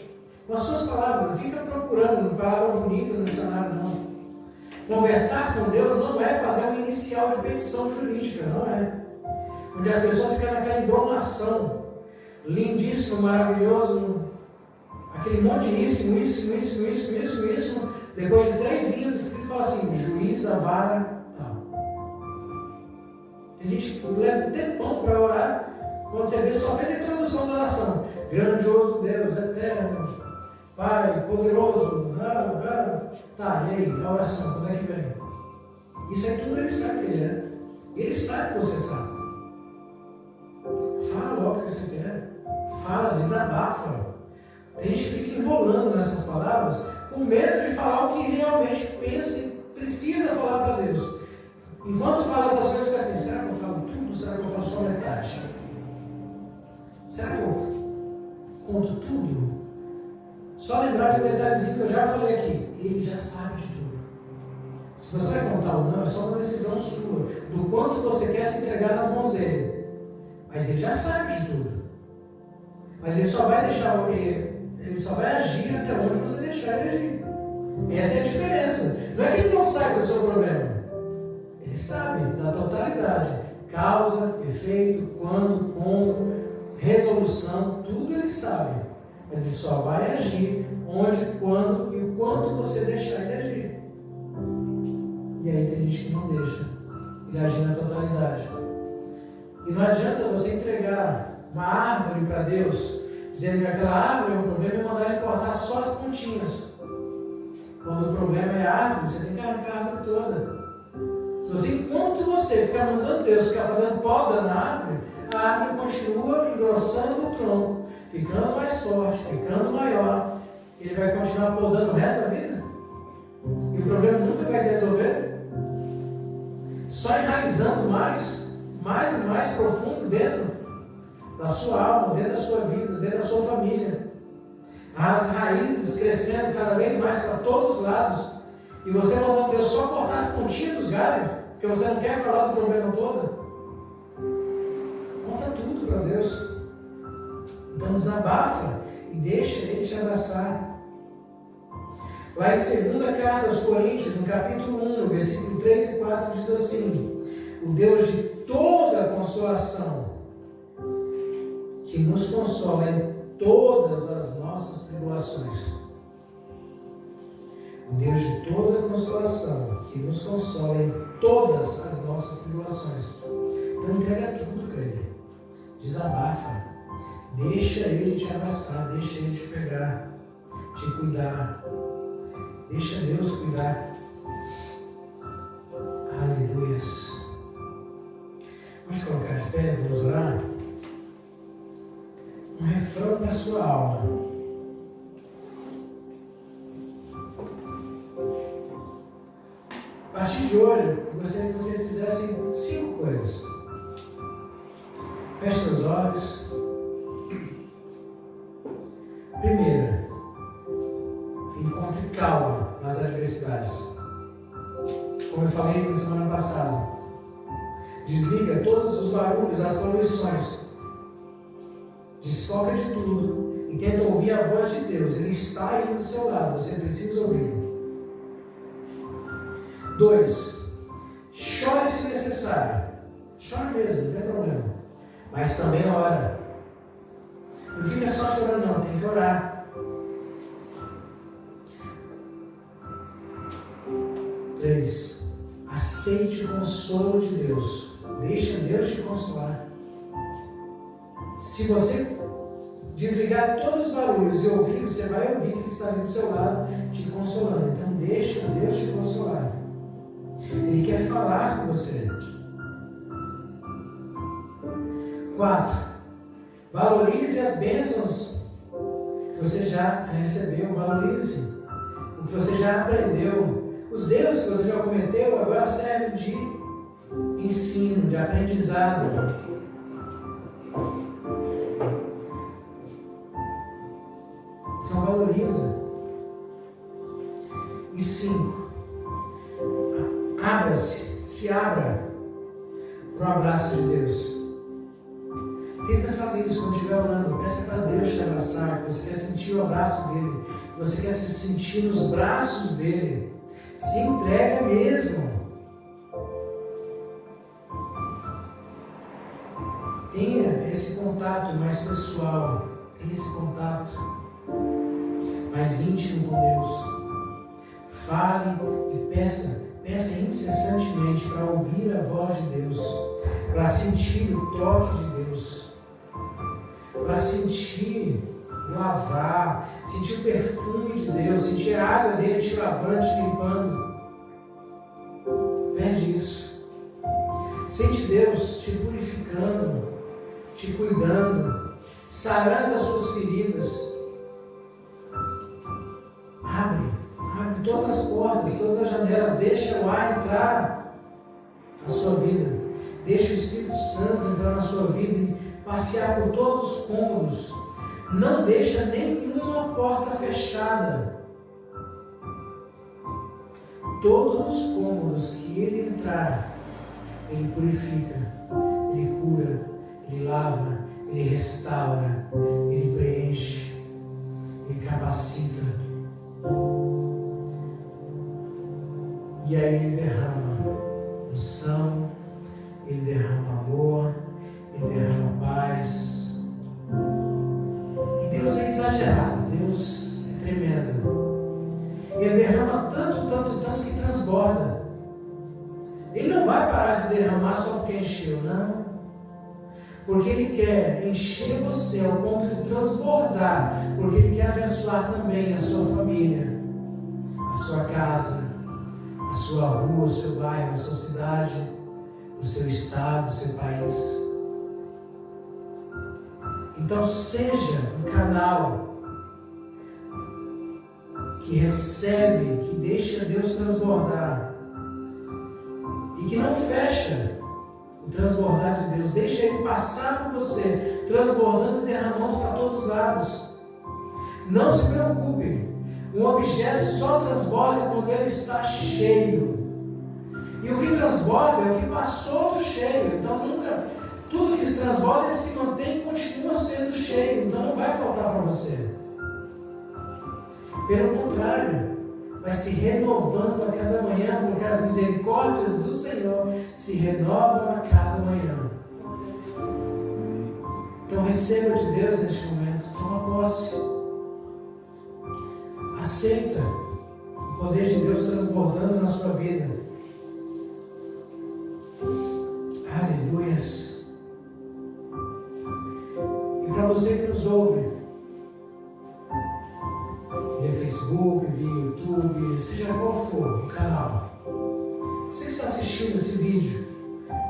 Com as suas palavras, não fica procurando palavra bonita no dicionário, não. Conversar com Deus não é fazer uma inicial de petição jurídica, não é. Onde as pessoas ficam naquela embromação, lindíssimo, maravilhoso, aquele monte de isso. Depois de 3 linhas escrito, fala assim: juiz da vara tal. Tem gente que leva um tempão para orar, quando você vê, só fez a introdução da oração. Grandioso Deus, eterno, Pai, poderoso, tá, e aí, a oração, quando é que vem? Isso é tudo ele sabe que ele é. Ele sabe que você sabe. Fala logo o que você quer. Fala, desabafa. Tem gente que fica enrolando nessas palavras com medo de falar o que realmente pensa e precisa falar para Deus. Enquanto fala essas coisas, fica assim: será que eu falo tudo? Será que eu falo só metade? Será que eu conto tudo? Só lembrar de um detalhezinho que eu já falei aqui: Ele já sabe de tudo. Se você vai contar ou não, é só uma decisão sua, do quanto você quer se entregar nas mãos dele. Mas ele já sabe de tudo. Mas ele só vai deixar, ele só vai agir até onde você deixar ele agir. Essa é a diferença. Não é que ele não sabe do seu problema. Ele sabe da totalidade. Causa, efeito, quando, como, resolução, tudo ele sabe. Mas ele só vai agir onde, quando e o quanto você deixar ele agir. E aí tem gente que não deixa ele agir na totalidade. E não adianta você entregar uma árvore para Deus, dizendo que aquela árvore é um problema e mandar ele cortar só as pontinhas. Quando o problema é a árvore, você tem que arrancar a árvore toda. Enquanto você ficar mandando Deus ficar fazendo poda na árvore, a árvore continua engrossando o tronco, ficando mais forte, ficando maior. Ele vai continuar podando o resto da vida? E o problema nunca vai se resolver? Só enraizando mais e mais profundo dentro da sua alma, dentro da sua vida, dentro da sua família. As raízes crescendo cada vez mais para todos os lados. E você mandando Deus só cortar as pontinhas dos galhos, porque você não quer falar do problema todo. Conta tudo para Deus. Então desabafa e deixa Ele te abraçar. Lá em 2ª carta aos Coríntios, no capítulo 1, no versículo 3 e 4, diz assim: o Deus de toda consolação, que nos consola em todas as nossas tribulações. O Deus de toda consolação, que nos consola em todas as nossas tribulações. Então entrega tudo para Ele. Desabafa. Deixa Ele te abraçar, deixa Ele te pegar, te cuidar. Deixa Deus cuidar. Aleluias. Vamos colocar de pé, vamos orar. Um refrão para a sua alma. A partir de hoje, eu gostaria que vocês fizessem 5 coisas. Feche seus olhos. Primeira, encontre calma nas adversidades. Como eu falei na semana passada, desliga todos os barulhos, as poluições. Desfoca de tudo e tenta ouvir a voz de Deus. Ele está aí do seu lado, você precisa ouvi-lo. 2, chore se necessário. Chore mesmo, não tem problema. Mas também ora. Não fica só chorando não, tem que orar. 3, aceite o consolo de Deus. Deixa Deus te consolar. Se você desligar todos os barulhos e ouvir, você vai ouvir que Ele está ali do seu lado te consolando. Então deixa Deus te consolar. Ele quer falar com você. 4, valorize as bênçãos que você já recebeu. Valorize o que você já aprendeu. Os erros que você já cometeu agora servem de ensino, de aprendizado. Então valoriza. E 5, se abra para o abraço de Deus. Tenta fazer isso quando estiver orando. Peça para Deus te abraçar, que você quer sentir o abraço dele, que você quer se sentir nos braços dele. Se entrega mesmo. Tenha esse contato mais pessoal, tenha esse contato mais íntimo com Deus. Fale e peça incessantemente para ouvir a voz de Deus, para sentir o toque de Deus, para sentir o lavar, sentir o perfume de Deus, sentir a água dele te lavando, te limpando. Pede isso. Sente Deus te purificando, te cuidando, sarando as suas feridas. Abre todas as portas, todas as janelas, deixa o ar entrar na sua vida, deixa o Espírito Santo entrar na sua vida e passear por todos os cômodos. Não deixa nenhuma porta fechada. Todos os cômodos que Ele entrar, Ele purifica, Ele cura, Ele lava, Ele restaura, Ele preenche, Ele capacita. E aí Ele derrama unção, Ele derrama amor, Ele derrama paz. E Deus é exagerado, Deus é tremendo. Ele derrama tanto, tanto, tanto que transborda. Ele não vai parar de derramar só porque encheu, não. Porque Ele quer encher você ao ponto de transbordar. Porque Ele quer abençoar também a sua família, a sua casa, a sua rua, o seu bairro, a sua cidade, o seu estado, o seu país. Então seja um canal que recebe, que deixa Deus transbordar e que não fecha o transbordar de Deus. Deixa Ele passar por você, transbordando e derramando para todos os lados. Não se preocupe, um objeto só transborda quando ele está cheio. E o que transborda é o que passou do cheio. Então nunca, tudo que se transborda ele se mantém e continua sendo cheio. Então não vai faltar para você. Pelo contrário, vai se renovando a cada manhã, porque as misericórdias do Senhor se renovam a cada manhã. Então receba de Deus neste momento, toma posse. Aceita o poder de Deus transbordando na sua vida. Aleluias. E para você que nos ouve, via Facebook, via YouTube, seja qual for o canal, você que está assistindo esse vídeo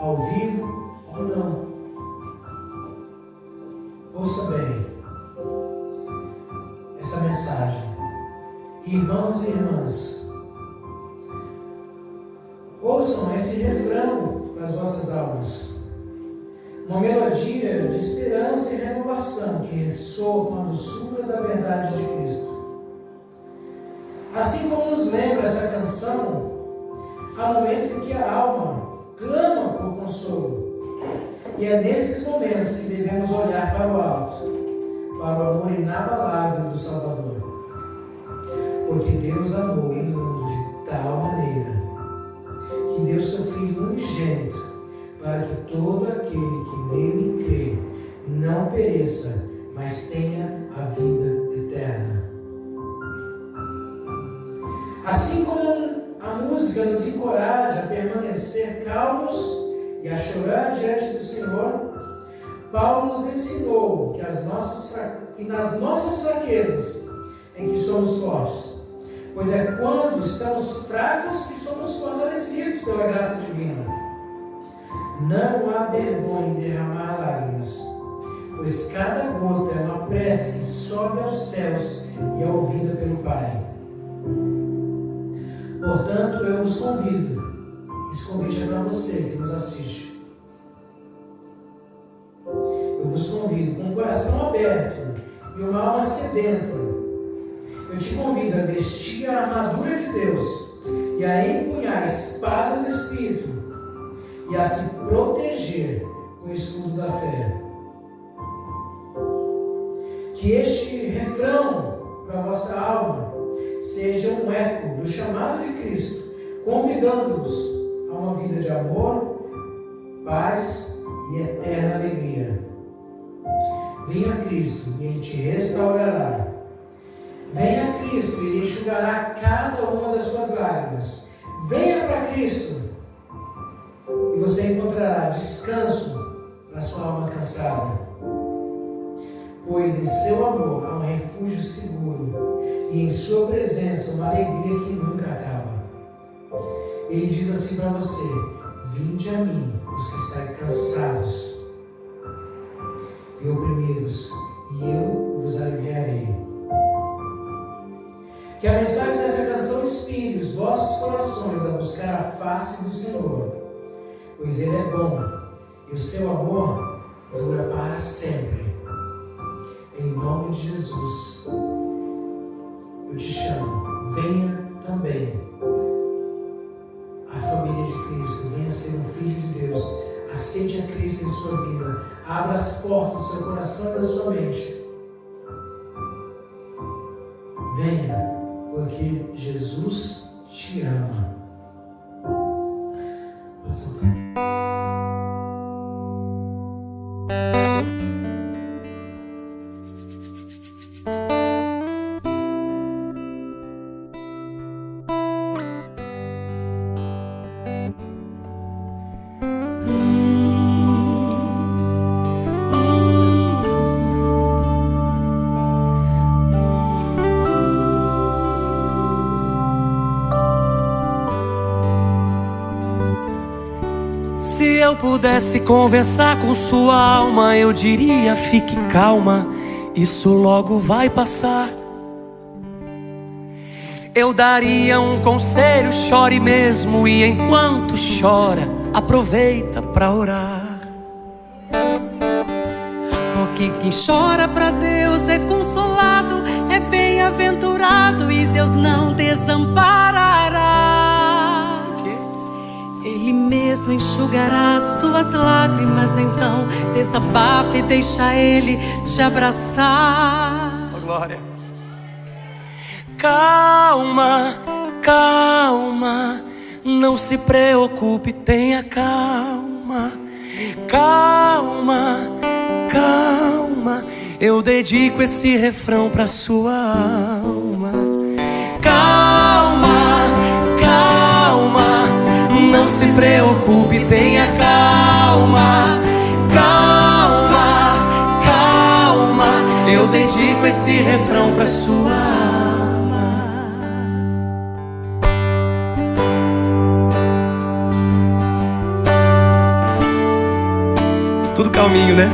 ao vivo ou não, ouça bem essa mensagem. Irmãos e irmãs, ouçam esse refrão para as vossas almas. Uma melodia de esperança e renovação que ressoa com a doçura da verdade de Cristo. Assim como nos lembra essa canção, há momentos em que a alma clama por consolo. E é nesses momentos que devemos olhar para o alto, para o amor inabalável do Salvador. Porque Deus amou o mundo de tal maneira que deu seu Filho unigênito, para que todo aquele que nele crê não pereça, mas tenha a vida eterna. Assim como a música nos encoraja a permanecer calmos e a chorar diante do Senhor, Paulo nos ensinou que nas nossas fraquezas em que somos fortes, pois é quando estamos fracos que somos fortalecidos pela graça divina. Não há vergonha em derramar lágrimas, pois cada gota é uma prece que sobe aos céus e é ouvida pelo Pai. Portanto, eu vos convido, esse convite é para você que nos assiste. Eu vos convido com o coração aberto e uma alma sedenta. Eu te convido a vestir a armadura de Deus e a empunhar a espada do Espírito e a se proteger com o escudo da fé. Que este refrão para a vossa alma seja um eco do chamado de Cristo, convidando-vos a uma vida de amor, paz e eterna alegria. Venha a Cristo e Ele te restaurará. Venha a Cristo e Ele enxugará cada uma das suas lágrimas. Venha para Cristo e você encontrará descanso para sua alma cansada. Pois em seu amor há um refúgio seguro e em sua presença uma alegria que nunca acaba. Ele diz assim para você: vinde a mim, os que estáis cansados e oprimidos, e eu vos aliviarei. Que a mensagem dessa canção inspire os vossos corações a buscar a face do Senhor, pois Ele é bom e o seu amor dura para sempre. Em nome de Jesus, eu te chamo, venha também a família de Cristo, venha ser um filho de Deus, aceite a Cristo em sua vida, abra seu coração e da sua mente. Venha, porque Jesus te ama. Pode soltar. Se eu pudesse conversar com sua alma, eu diria: fique calma, isso logo vai passar. Eu daria um conselho: chore mesmo, e enquanto chora, aproveita pra orar. Porque quem chora pra Deus é consolado, é bem-aventurado, e Deus não desamparará. Ele mesmo enxugará as tuas lágrimas, então desabafa e deixa Ele te abraçar. Oh, glória. Calma, calma, não se preocupe, tenha calma. Calma, calma, eu dedico esse refrão pra sua alma. Calma, calma, não se preocupe, tenha calma. Calma, calma, eu dedico esse refrão pra sua alma. Tudo calminho, né?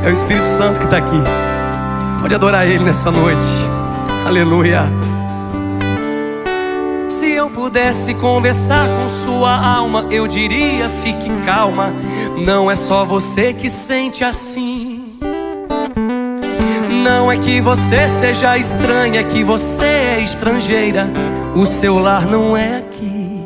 É o Espírito Santo que está aqui. Pode adorar Ele nessa noite. Aleluia. Se eu pudesse conversar com sua alma, eu diria: fique calma, não é só você que sente assim. Não é que você seja estranha, é que você é estrangeira. O seu lar não é aqui.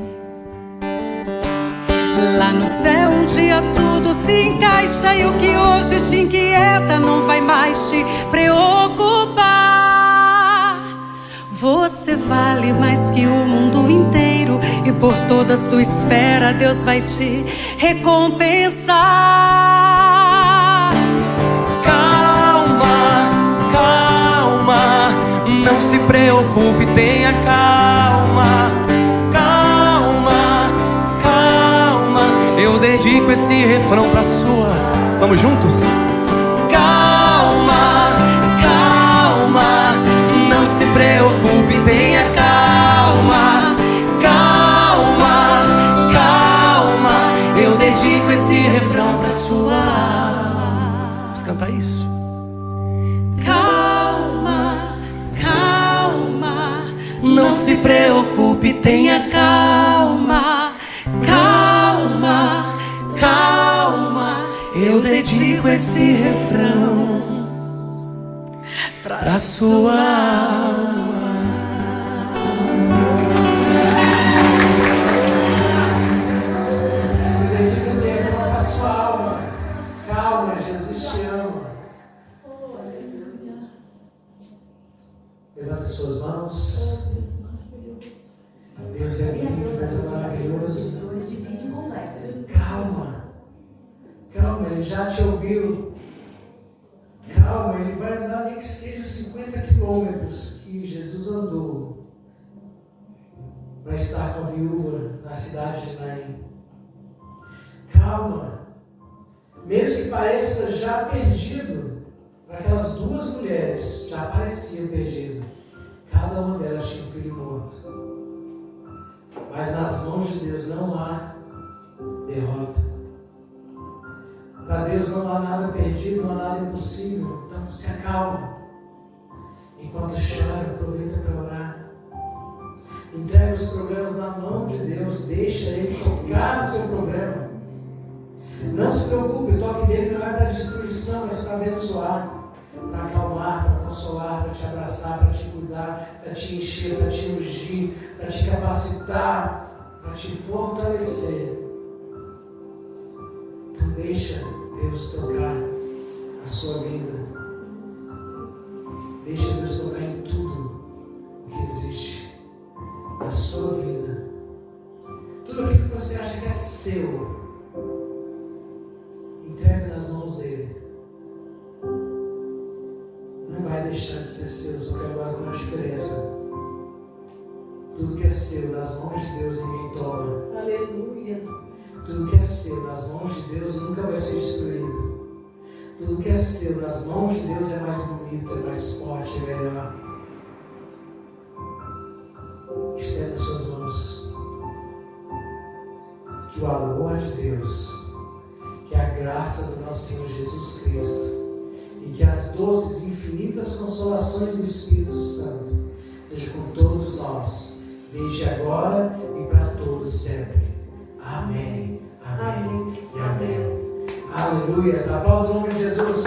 Lá no céu um dia tudo se encaixa, e o que hoje te inquieta não vai mais te preocupar. Você vale mais que o mundo inteiro, e por toda a sua espera Deus vai te recompensar. Calma, calma, não se preocupe, tenha calma. Calma, calma, eu dedico esse refrão pra sua. Vamos juntos? Calma, calma, não se preocupe, tenha calma. Calma, calma, eu dedico esse refrão pra sua alma. Vamos cantar isso? Calma, calma, Não se preocupe, tenha calma. calma, Calma, eu dedico esse refrão pra sua alma. Eu dedico esse refrão para a sua alma. Calma, Jesus te ama. Levanta suas mãos. Deus é lindo, Deus é maravilhoso. Calma, calma, Ele já te ouviu. Calma, Ele vai andar nem que seja os 50 quilômetros que Jesus andou para estar com a viúva na cidade de Naim. Calma, mesmo que pareça já perdido, para aquelas duas mulheres já pareciam perdidas. Cada uma delas tinha um filho morto. Mas nas mãos de Deus não há derrota. Para Deus não há nada perdido, não há nada impossível. Então se acalma. Enquanto chora, aproveita para orar. Entrega os problemas na mão de Deus. Deixa Ele tocar no seu problema. Não se preocupe, o toque dele não é para destruição, mas para abençoar, para acalmar, para consolar, para te abraçar, para te cuidar, para te encher, para te ungir, para te capacitar, para te fortalecer. Então deixa Deus tocar. a sua vida. Deixa Deus tocar em tudo o que existe na sua vida. Tudo aquilo que você acha que é seu, entrega nas mãos dele. Não vai deixar de ser seu, só que agora com uma diferença. Tudo que é seu nas mãos de Deus ninguém toma. Aleluia. Tudo que é seu nas mãos de Deus nunca vai ser destruído. Tudo que é seu nas mãos de Deus é mais bonito, é mais forte, é melhor. Estenda suas mãos. Que o amor de Deus, que a graça do nosso Senhor Jesus Cristo e que as doces e infinitas consolações do Espírito Santo seja com todos nós, desde agora e para todos sempre. Amém. Amém. E amém. Aleluia. Aplauda o nome de Jesus.